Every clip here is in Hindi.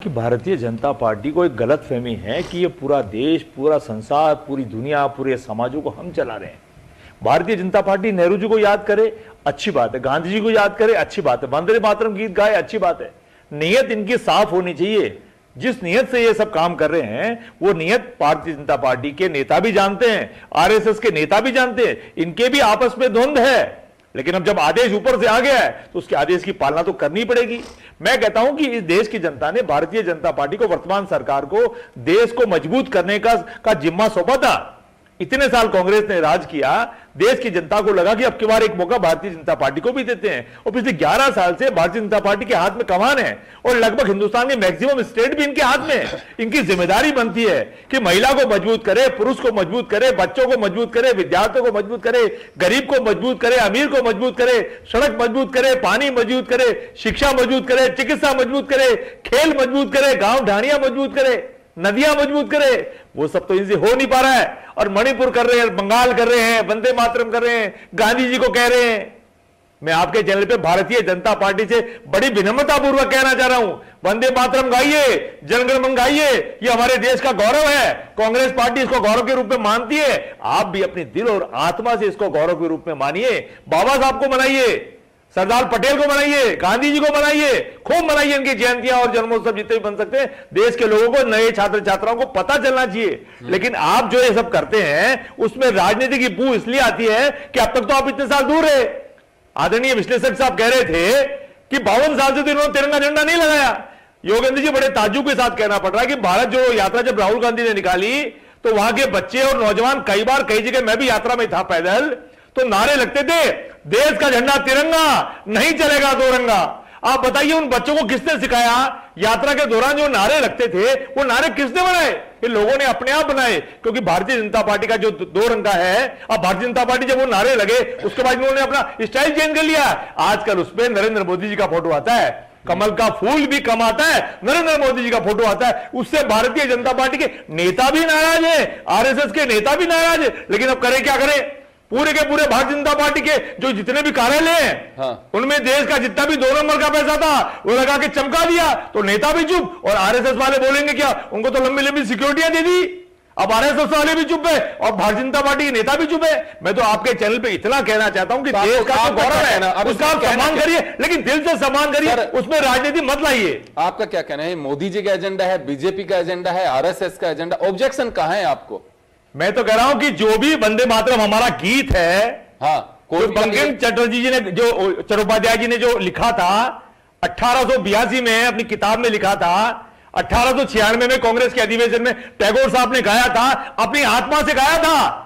कि भारतीय जनता पार्टी को एक गलतफहमी है कि ये पूरा देश, पूरा संसार, पूरी दुनिया, पूरे समाजों को हम चला रहे हैं। भारतीय जनता पार्टी नेहरू जी को याद करे, अच्छी बात है, गांधी जी को याद करे, अच्छी बात है, वंदे मातरम गीत गाए, अच्छी बात है। नीयत इनकी साफ होनी चाहिए। जिस नीयत से ये सब काम कर रहे हैं वो नीयत भारतीय जनता पार्टी के नेता भी जानते हैं, आरएसएस के नेता भी जानते हैं, इनके भी आपस में द्वंद्व है। लेकिन अब जब आदेश ऊपर से आ गया है तो उसके आदेश की पालना तो करनी पड़ेगी। मैं कहता हूं कि इस देश की जनता ने भारतीय जनता पार्टी को, वर्तमान सरकार को, देश को मजबूत करने का जिम्मा सौंपा था। इतने साल कांग्रेस ने राज किया, देश की जनता को लगा कि अब की बार एक मौका भारतीय जनता पार्टी को भी देते हैं। और पिछले 11 साल से भारतीय जनता पार्टी के हाथ में कमान है और लगभग हिंदुस्तान के मैक्सिमम स्टेट भी इनके हाथ में है। इनकी जिम्मेदारी बनती है कि महिला को मजबूत करे, पुरुष को मजबूत करे, बच्चों को मजबूत करे, विद्यार्थियों को मजबूत करे, गरीब को मजबूत करे, अमीर को मजबूत करे, सड़क मजबूत करे, पानी मजबूत करे, शिक्षा मजबूत करे, चिकित्सा मजबूत करे, खेल मजबूत करे, गांव ढाणियां मजबूत करे, नदियां मजबूत करे। वो सब तो इनसे हो नहीं पा रहा है। और मणिपुर कर रहे हैं, बंगाल कर रहे हैं, वंदे मातरम कर रहे हैं, गांधी जी को कह रहे हैं। मैं आपके चैनल पे भारतीय जनता पार्टी से बड़ी विनम्रता पूर्वक कहना चाह रहा हूं, वंदे मातरम गाइए, जनगण मन गाइए, ये हमारे देश का गौरव है। कांग्रेस पार्टी इसको गौरव के रूप में मानती है, आप भी अपने दिल और आत्मा से इसको गौरव के रूप में मानिए। बाबा साहब को मनाइए, सरदार पटेल को मनाइए, गांधी जी को मनाइए, खूब मनाइए इनकी जयंतियां और जन्मोत्सव जितने भी बन सकते हैं। देश के लोगों को, नए छात्र छात्राओं को पता चलना चाहिए। लेकिन आप जो ये सब करते हैं उसमें राजनीति की बू इसलिए आती है कि अब तक तो आप इतने साल दूर रहे। आदरणीय विश्लेषक साहब कह रहे थे कि 52 साल से तो इन्होंने तिरंगा झंडा नहीं लगाया। योगेंद्र जी बड़े ताज्जुब के साथ कहना पड़ रहा है कि भारत जोड़ो यात्रा जब राहुल गांधी ने निकाली तो वहां के बच्चे और नौजवान कई बार, कई जगह मैं भी यात्रा में था पैदल, तो नारे लगते थे, देश का झंडा तिरंगा, नहीं चलेगा दो रंगा। आप बताइए उन बच्चों को किसने सिखाया? यात्रा के दौरान जो नारे लगते थे वो नारे किसने बनाए? ये लोगों ने अपने आप बनाए, क्योंकि भारतीय जनता पार्टी का जो दो रंग का है, अब भारतीय जनता पार्टी जब वो नारे लगे उसके बाद उन्होंने अपना स्टाइल चेंज कर लिया। आजकल उसमें नरेंद्र मोदी जी का फोटो आता है, कमल का फूल भी कम आता है, नरेंद्र मोदी जी का फोटो आता है। उससे भारतीय जनता पार्टी के नेता भी नाराज है, आरएसएस के नेता भी नाराज है। लेकिन अब करें क्या करें? पूरे के पूरे भारतीय जनता पार्टी के जो जितने भी कार्यालय हैं, उनमें देश का जितना भी 2 नंबर का पैसा था वो लगा के चमका दिया, तो नेता भी चुप। और आरएसएस वाले बोलेंगे क्या? उनको तो लंबी लंबी सिक्योरिटियां दे दी। अब आरएसएस वाले भी चुप है और भारतीय जनता पार्टी के नेता भी चुप है। मैं तो आपके चैनल पे इतना कहना चाहता हूं कि देश का जो गौरव है उसका आप सम्मान करिए, लेकिन दिल से सम्मान करिए, उसमें राजनीति मत लाइए। आपका क्या कहना है? मोदी जी का एजेंडा है, बीजेपी का एजेंडा है, आरएसएस का एजेंडा, ऑब्जेक्शन कहां है आपको? मैं तो कह रहा हूं कि जो भी वंदे मातरम हमारा गीत है, कोई बंकिम चटर्जी जी ने, जो चट्टोपाध्याय जी ने जो लिखा था 1882 में अपनी किताब में लिखा था, 1896 में कांग्रेस के अधिवेशन में टैगोर साहब ने गाया था, अपनी आत्मा से गाया था।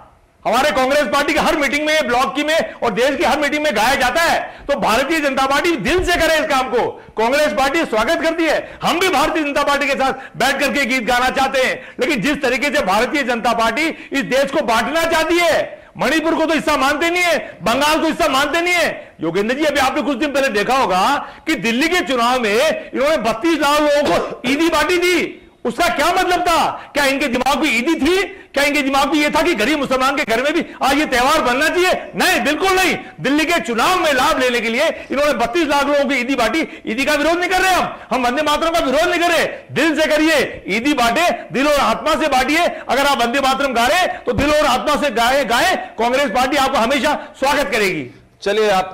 हमारे कांग्रेस पार्टी की हर मीटिंग में, ब्लॉक की में और देश की हर मीटिंग में गाया जाता है। तो भारतीय जनता पार्टी दिल से करे इस काम को, कांग्रेस पार्टी स्वागत करती है। हम भी भारतीय जनता पार्टी के साथ बैठ करके गीत गाना चाहते हैं। लेकिन जिस तरीके से भारतीय जनता पार्टी इस देश को बांटना चाहती है, मणिपुर को तो हिस्सा मानते नहीं है, बंगाल को हिस्सा मानते नहीं है। योगेंद्र जी, अभी आपने कुछ दिन पहले देखा होगा कि दिल्ली के चुनाव में इन्होंने 32 लाख लोगों को ईदी बांटी थी। उसका क्या मतलब था? क्या इनके दिमाग में ईदी थी? क्या इनके दिमाग में यह था कि गरीब मुसलमान के घर में भी आज ये त्योहार बनना चाहिए? नहीं, बिल्कुल नहीं। दिल्ली के चुनाव में लाभ लेने के लिए इन्होंने 32 लाख लोगों की ईदी बांटी। ईदी का विरोध नहीं कर रहे हम वंदे मातरम का विरोध नहीं कर रहे। दिल से करिए, ईदी बांटे, दिल और आत्मा से बांटिए। अगर आप वंदे मातरम गा रहे तो दिल और आत्मा से गाए। कांग्रेस पार्टी आपको हमेशा स्वागत करेगी। चलिए, आप